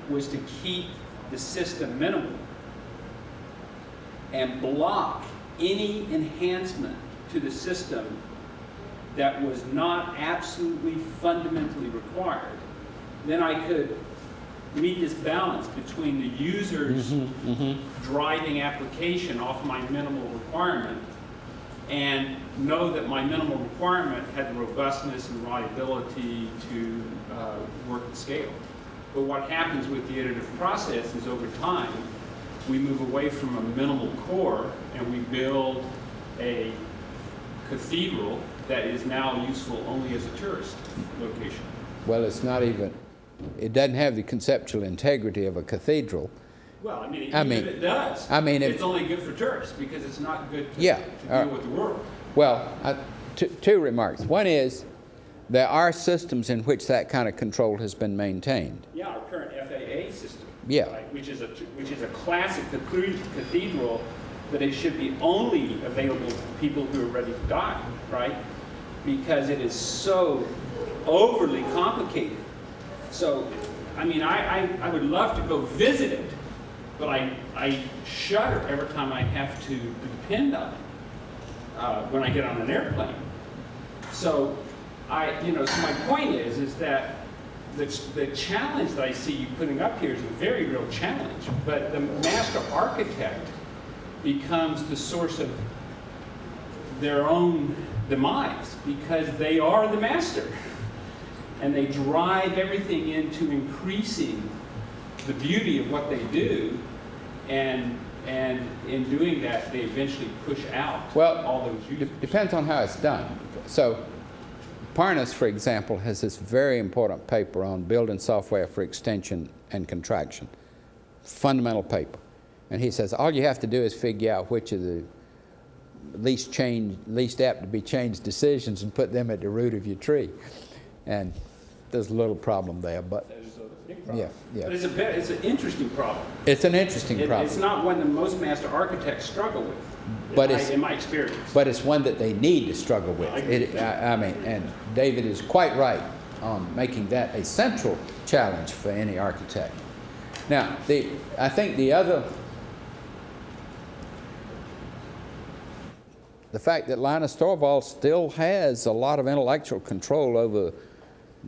was to keep the system minimal and block any enhancement to the system that was not absolutely fundamentally required, then I could meet this balance between the user's driving application off my minimal requirement and know that my minimal requirement had the robustness and reliability to work at scale. But what happens with the iterative process is over time, we move away from a minimal core and we build a cathedral that is now useful only as a tourist location. Well, it's not even, it doesn't have the conceptual integrity of a cathedral. Well, I mean, if it does, it's only good for tourists because it's not good to deal with the world. Well, two remarks. One is, there are systems in which that kind of control has been maintained. Yeah, our current FAA system, yeah, right, which is a classic cathedral, that it should be only available to people who are ready to die, right? Because it is so overly complicated. So, I mean, I would love to go visit it, but I shudder every time I have to depend on it when I get on an airplane. So, so my point is that the challenge that I see you putting up here is a very real challenge, but the master architect becomes the source of their own demise because they are the master. And they drive everything into increasing the beauty of what they do, and in doing that, they eventually push out all those users. Depends on how it's done. So Parnas, for example, has this very important paper on building software for extension and contraction. Fundamental paper. And he says all you have to do is figure out which of the least apt to be changed decisions and put them at the root of your tree. And there's a little problem there, but yeah. But it's an interesting problem. It's an interesting problem. It's not one that most master architects struggle with, but in my experience. But it's one that they need to struggle with. I mean, and David is quite right on making that a central challenge for any architect. Now, I think the fact that Linus Torvalds still has a lot of intellectual control over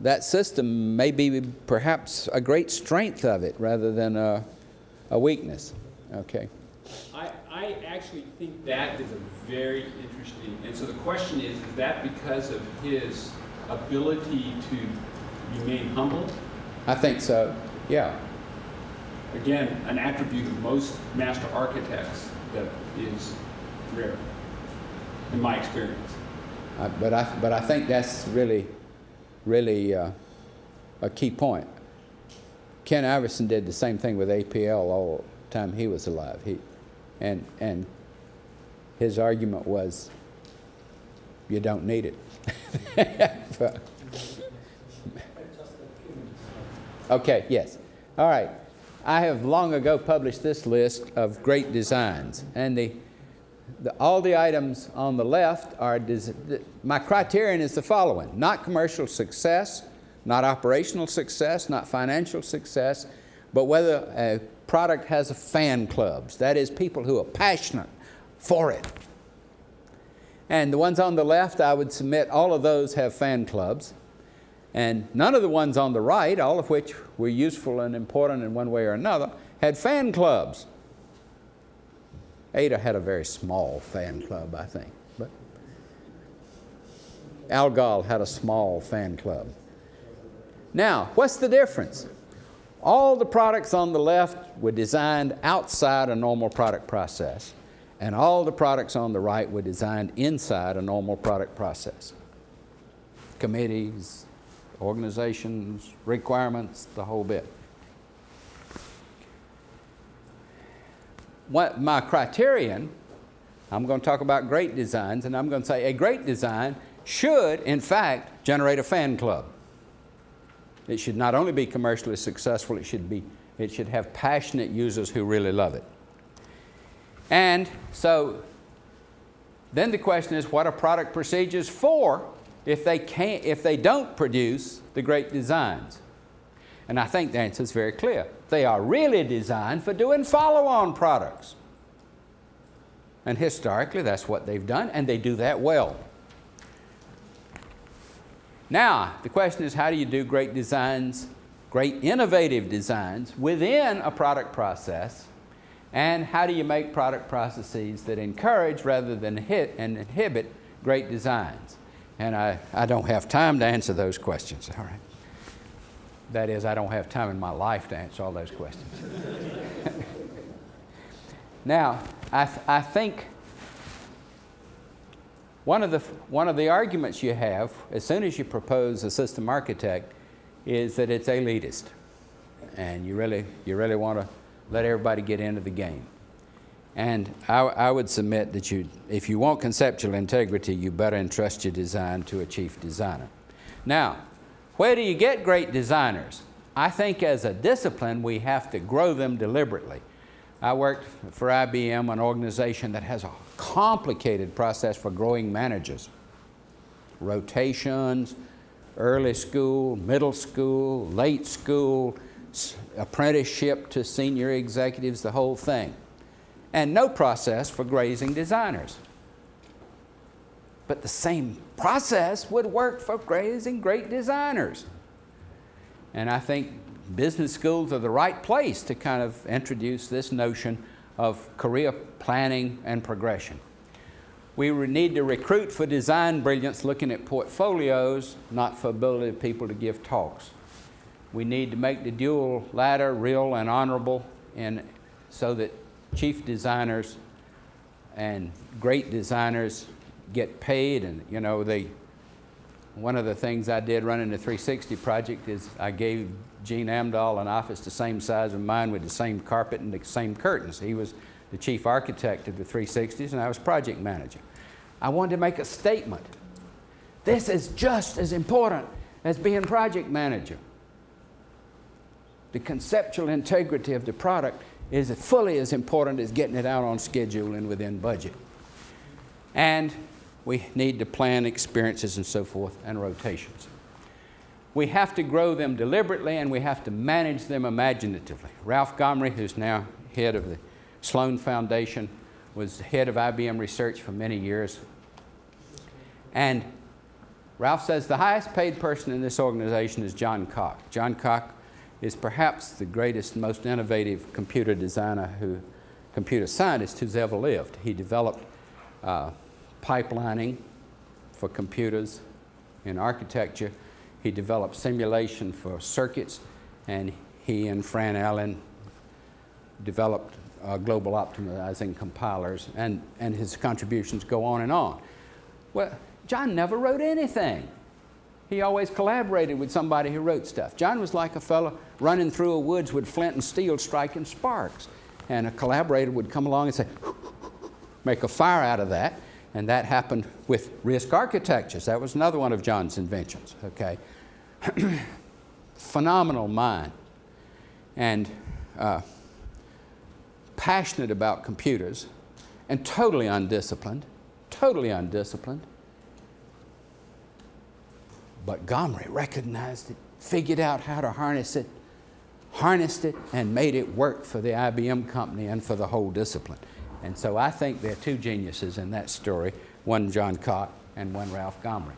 that system may be perhaps a great strength of it rather than a weakness. Okay. I actually think that is a very interesting, and so the question is that because of his ability to remain humble? I think so, yeah. Again, an attribute of most master architects that is rare, in my experience. But I think that's really a key point. Ken Iverson did the same thing with APL all the time he was alive. And his argument was, you don't need it. Okay, yes. All right. I have long ago published this list of great designs, and all the items on the left are, my criterion is the following: not commercial success, not operational success, not financial success, but whether a product has fan clubs, that is, people who are passionate for it. And the ones on the left, I would submit all of those have fan clubs, and none of the ones on the right, all of which were useful and important in one way or another, had fan clubs. Ada had a very small fan club, I think, but Algol had a small fan club. Now, what's the difference? All the products on the left were designed outside a normal product process, and all the products on the right were designed inside a normal product process. Committees, organizations, requirements, the whole bit. My criterion, I'm going to talk about great designs, and I'm going to say a great design should, in fact, generate a fan club. It should not only be commercially successful, it should have passionate users who really love it. And so then the question is, what are product procedures for if they don't produce the great designs? And I think the answer is very clear. They are really designed for doing follow-on products. And historically, that's what they've done, and they do that well. Now, the question is, how do you do great designs, great innovative designs within a product process? And how do you make product processes that encourage rather than inhibit great designs? And I don't have time to answer those questions, all right? That is, I don't have time in my life to answer all those questions. Now, I think one of the arguments you have as soon as you propose a system architect is that it's elitist, and you really want to let everybody get into the game. And I would submit that if you want conceptual integrity, you better entrust your design to a chief designer. Now, where do you get great designers? I think as a discipline, we have to grow them deliberately. I worked for IBM, an organization that has a complicated process for growing managers. Rotations, early school, middle school, late school, apprenticeship to senior executives, the whole thing. And no process for grazing designers. But the same process would work for grazing great designers. And I think business schools are the right place to kind of introduce this notion of career planning and progression. We need to recruit for design brilliance looking at portfolios, not for ability of people to give talks. We need to make the dual ladder real and honorable, and so that chief designers and great designers get paid. And you know, one of the things I did running the 360 project is I gave Gene Amdahl an office the same size as mine with the same carpet and the same curtains. He was the chief architect of the 360s and I was project manager. I wanted to make a statement. This is just as important as being project manager. The conceptual integrity of the product is fully as important as getting it out on schedule and within budget. And we need to plan experiences and so forth and rotations. We have to grow them deliberately and we have to manage them imaginatively. Ralph Gomery, who's now head of the Sloan Foundation, was head of IBM research for many years. And Ralph says the highest paid person in this organization is John Koch. John Koch is perhaps the greatest, most innovative computer designer computer scientist who's ever lived. He developed pipelining for computers in architecture. He developed simulation for circuits, and he and Fran Allen developed global optimizing compilers, and his contributions go on and on. Well, John never wrote anything. He always collaborated with somebody who wrote stuff. John was like a fellow running through a woods with flint and steel striking sparks, and a collaborator would come along and say, make a fire out of that, and that happened with RISC architectures. That was another one of John's inventions, okay? Phenomenal mind, and passionate about computers, and totally undisciplined. But Gomery recognized it, figured out how to harness it, harnessed it, and made it work for the IBM company and for the whole discipline. And so I think there are two geniuses in that story, one John Koch and one Ralph Gomery.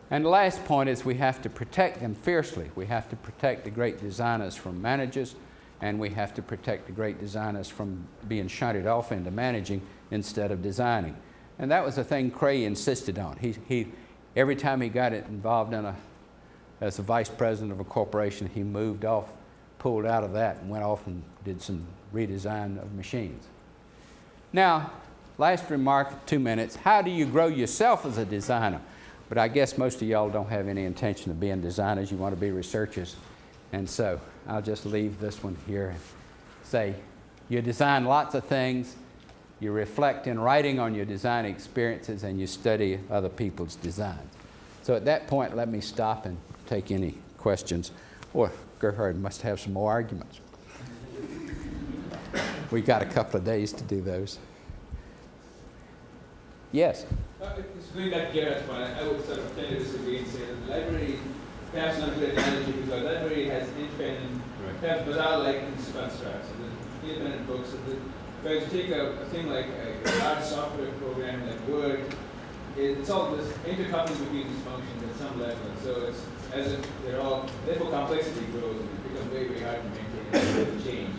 And the last point is we have to protect them fiercely. We have to protect the great designers from managers, and we have to protect the great designers from being shunted off into managing instead of designing. And that was the thing Cray insisted on. Every time he got involved as a vice president of a corporation, he moved off, pulled out of that, and went off and did some redesign of machines. Now, last remark, 2 minutes. How do you grow yourself as a designer? But I guess most of y'all don't have any intention of being designers. You want to be researchers. And so I'll just leave this one here and say, you design lots of things. You reflect in writing on your design experiences, and you study other people's designs. So at that point, let me stop and take any questions. Or Gerhard must have some more arguments. We got a couple of days to do those. Yes? It's going back to Gerhard's point. I would sort of tend to disagree and say that the library, perhaps not a good analogy, because the library has independent, perhaps Bazaar-like constructs, the independent books. But if you take a thing like a large software program like Word, it's all this intercoupling between these functions at some level. And so it's as if they're all, therefore complexity grows and it becomes very, very hard to maintain and change.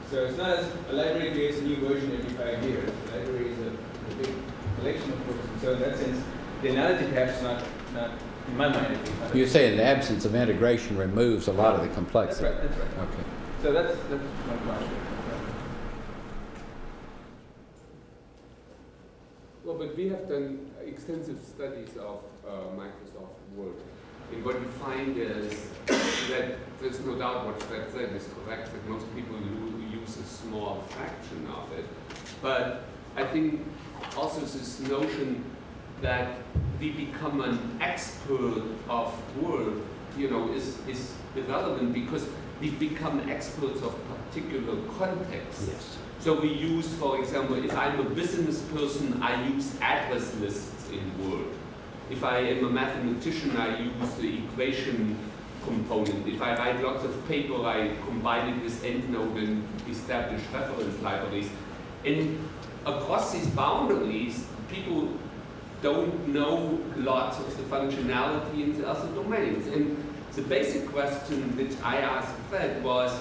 So it's not as a library creates a new version every 5 years. The library is a big collection of books. And so in that sense, the analogy perhaps not in my mind. You say in the absence of integration removes a lot of the complexity. That's right. Okay. So that's my point. Well, but we have done extensive studies of Microsoft Word. And what we find is that there's no doubt what Fred said is correct, that most people use a small fraction of it. But I think also this notion that we become an expert of Word, is irrelevant because we become experts of particular contexts. Yes. So we use, for example, if I'm a business person, I use address lists in Word. If I am a mathematician, I use the equation component. If I write lots of paper, I combine it with EndNote and establish reference libraries. And across these boundaries, people don't know lots of the functionality in the other domains. And the basic question which I asked Fred was,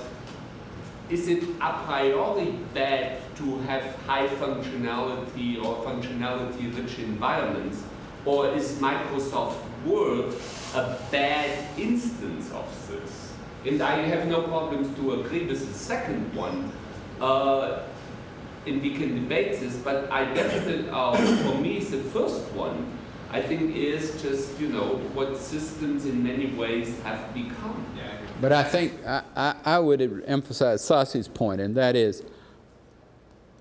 is it a priori bad to have high functionality or functionality-rich environments, or is Microsoft Word a bad instance of this? And I have no problems to agree with the second one, and we can debate this, but I definitely, for me, the first one, I think is just, you know, what systems in many ways have become. Yeah. But I think I would emphasize Sasi's point, and that is,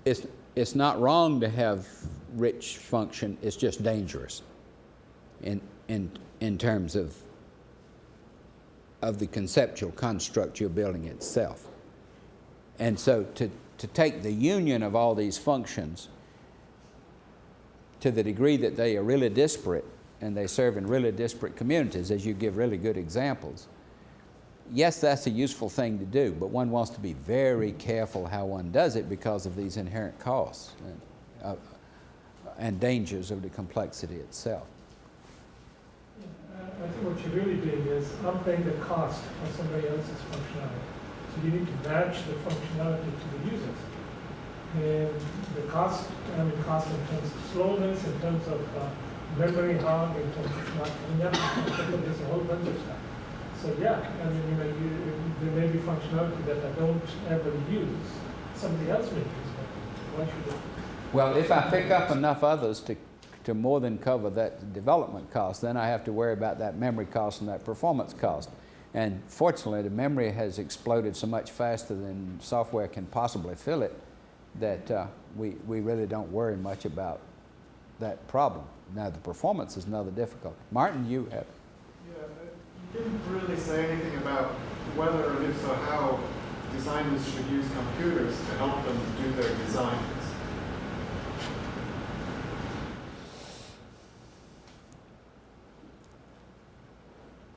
it's not wrong to have rich function. It's just dangerous in terms of the conceptual construct you're building itself. And so to take the union of all these functions to the degree that they are really disparate and they serve in really disparate communities, as you give really good examples, yes, that's a useful thing to do, but one wants to be very careful how one does it because of these inherent costs and dangers of the complexity itself. I think what you're really doing is upping the cost for somebody else's functionality. So you need to match the functionality to the users. And the cost, cost in terms of slowness, in terms of memory hog, in terms of not coming up, there's a whole bunch of stuff. So yeah, there may be functionality that I don't ever use. Somebody else may use it. Why should it? Well, if I pick up enough others to more than cover that development cost, then I have to worry about that memory cost and that performance cost. And fortunately, the memory has exploded so much faster than software can possibly fill it that we really don't worry much about that problem. Now, the performance is another difficulty. Martin, you have. Yeah, you didn't really say anything about whether, and if so, how designers should use computers to help them do their designs.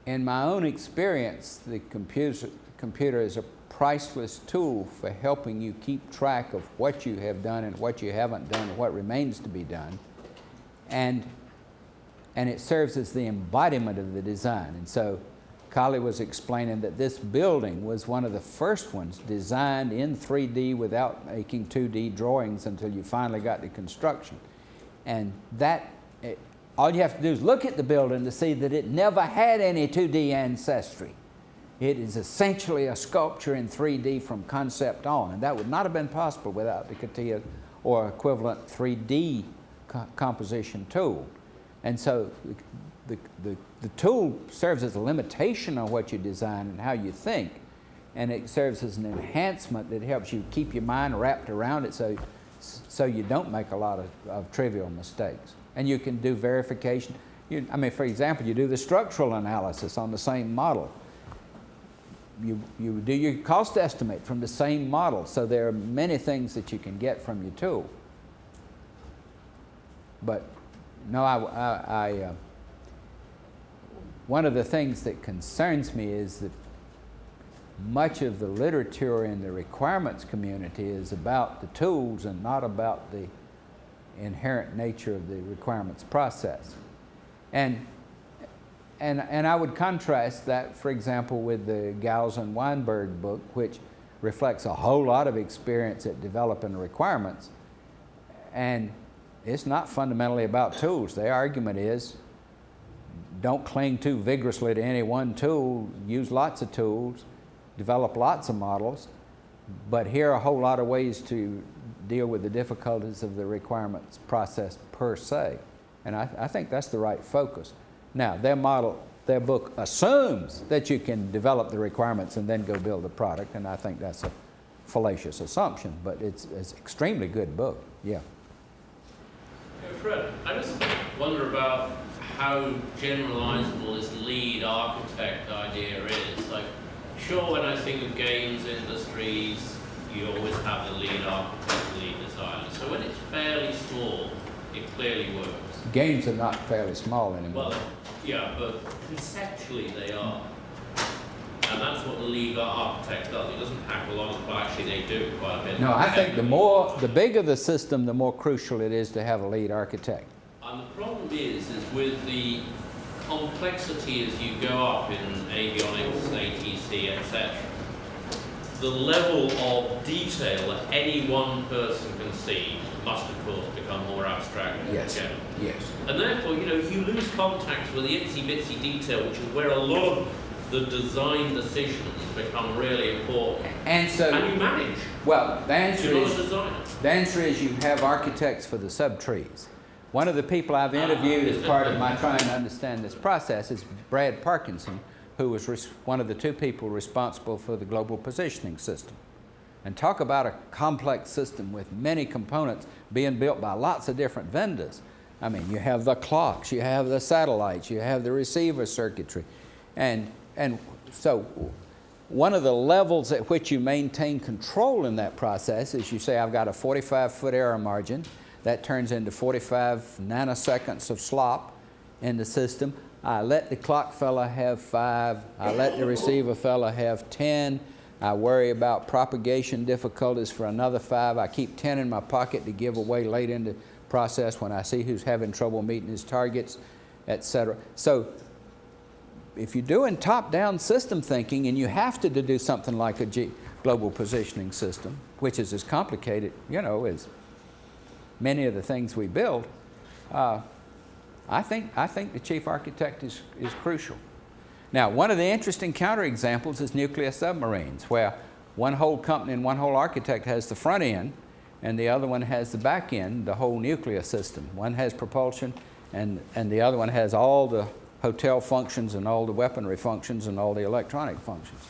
In my own experience, the computer is a priceless tool for helping you keep track of what you have done and what you haven't done and what remains to be done. And it serves as the embodiment of the design. And so Kali was explaining that this building was one of the first ones designed in 3D without making 2D drawings until you finally got to construction. And all you have to do is look at the building to see that it never had any 2D ancestry. It is essentially a sculpture in 3D from concept on, and that would not have been possible without the CATIA or equivalent 3D composition tool. And so the tool serves as a limitation on what you design and how you think, and it serves as an enhancement that helps you keep your mind wrapped around it so you don't make a lot of trivial mistakes. And you can do verification. For example, you do the structural analysis on the same model. You do your cost estimate from the same model. So there are many things that you can get from your tool. But no, one of the things that concerns me is that much of the literature in the requirements community is about the tools and not about the inherent nature of the requirements process. And I would contrast that, for example, with the Gauss and Weinberg book, which reflects a whole lot of experience at developing requirements. And it's not fundamentally about tools. Their argument is, don't cling too vigorously to any one tool, use lots of tools, develop lots of models, but here are a whole lot of ways to deal with the difficulties of the requirements process per se. And I think that's the right focus. Now, their book assumes that you can develop the requirements and then go build a product, and I think that's a fallacious assumption, but it's an extremely good book, yeah. Yeah, Fred, I just wonder about how generalizable this lead architect idea is. Like, sure, when I think of games industries, you always have the lead architect, lead designer. So when it's fairly small, it clearly works. Games are not fairly small anymore. Well, yeah, but conceptually they are. And that's what the lead architect does. It doesn't pack a lot, but actually they do quite a bit. No, I think the bigger the system, the more crucial it is to have a lead architect. And the problem is with the complexity as you go up in avionics, ATC, etc., the level of detail that any one person can see must, of course, become more abstract and Yes. general. Yes. And therefore, you know, you lose contact with the itsy-bitsy detail, which is where a lot of the design decisions become really important. And so, And you manage. well, the answer You're not a is, designer. the answer is you have architects for the subtrees. One of the people I've interviewed as part of my trying to understand this process is Brad Parkinson, who was one of the two people responsible for the global positioning system. And talk about a complex system with many components being built by lots of different vendors. I mean, you have the clocks, you have the satellites, you have the receiver circuitry. And so one of the levels at which you maintain control in that process is you say, I've got a 45-foot error margin. That turns into 45 nanoseconds of slop in the system. I let the clock fella have 5. I let the receiver fella have 10. I worry about propagation difficulties for another 5. I keep 10 in my pocket to give away late in the process when I see who's having trouble meeting his targets, etc. So if you're doing top-down system thinking and you have to do something like a global positioning system, which is as complicated, you know, as many of the things we build, I think the chief architect is crucial. Now, one of the interesting counterexamples is nuclear submarines, where one whole company and one whole architect has the front end, and the other one has the back end, the whole nuclear system. One has propulsion, and the other one has all the hotel functions and all the weaponry functions and all the electronic functions.